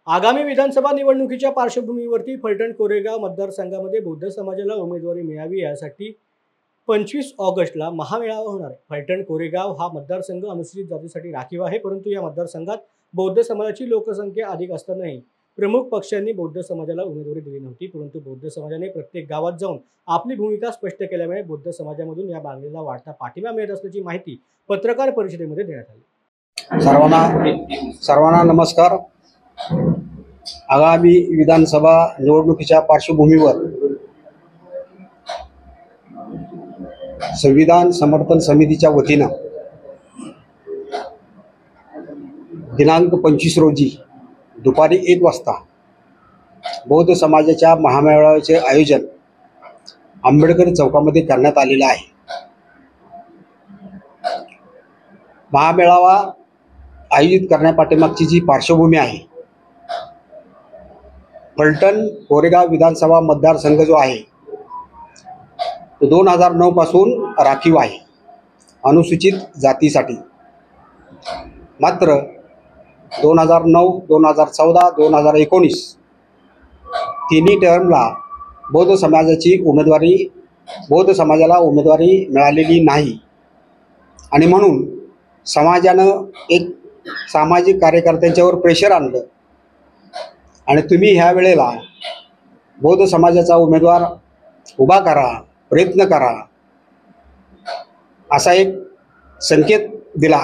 आगामी विधानसभा निवडणुकीच्या पार्श्वभूमीवरती फलटण कोरेगाव मतदारसंघामध्ये बौद्ध समाजाला उमेदवारी मिळावी यासाठी 25 ऑगस्टला महामेळावा होणार आहे। फलटण कोरेगाव हा मतदारसंघ अनुसूचित जातीसाठी राखीव आहे, परंतु या मतदारसंघात बौद्ध समाजाची लोकसंख्या अधिक असतानाही प्रमुख पक्षांनी बौद्ध समाजाला उमेदवारी दिली नव्हती। परंतु बौद्ध समाजाने प्रत्येक गावात जाऊन आपली भूमिका स्पष्ट केल्यामुळे बौद्ध समाजामधून या मागणीला वाढता पाठिंबा मिळत असल्याची माहिती पत्रकार परिषदेमध्ये देण्यात आली। सर्वांना नमस्कार। आगामी विधानसभा निवडणुकीच्या पार्श्वभूमीवर संविधान समर्थन समितीच्या वतीनं दिनांक 25 रोजी दुपारी 1 वाजता बौद्ध समाजाच्या महामेळाव्याचे आयोजन आंबेडकर चौकामध्ये करण्यात आलेलं आहे। महामेळावा आयोजित करण्यापाठीमागची जी पार्श्वभूमी आहे, फलटण कोरेगाव विधानसभा मतदारसंघ जो आहे तो 2009 पासून राखीव आहे अनुसूचित जातीसाठी। मात्र 2009, 2014, 2019 तिन्ही टर्मला बौद्ध समाजाला उमेदवारी मिळालेली नाही आणि म्हणून समाजानं एक सामाजिक कार्यकर्त्यांच्यावर प्रेशर आणलं आणि तुम्ही ह्या वेळेला बौद्ध समाजाचा उमेदवार उभा करा, प्रयत्न करा असा एक संकेत दिला।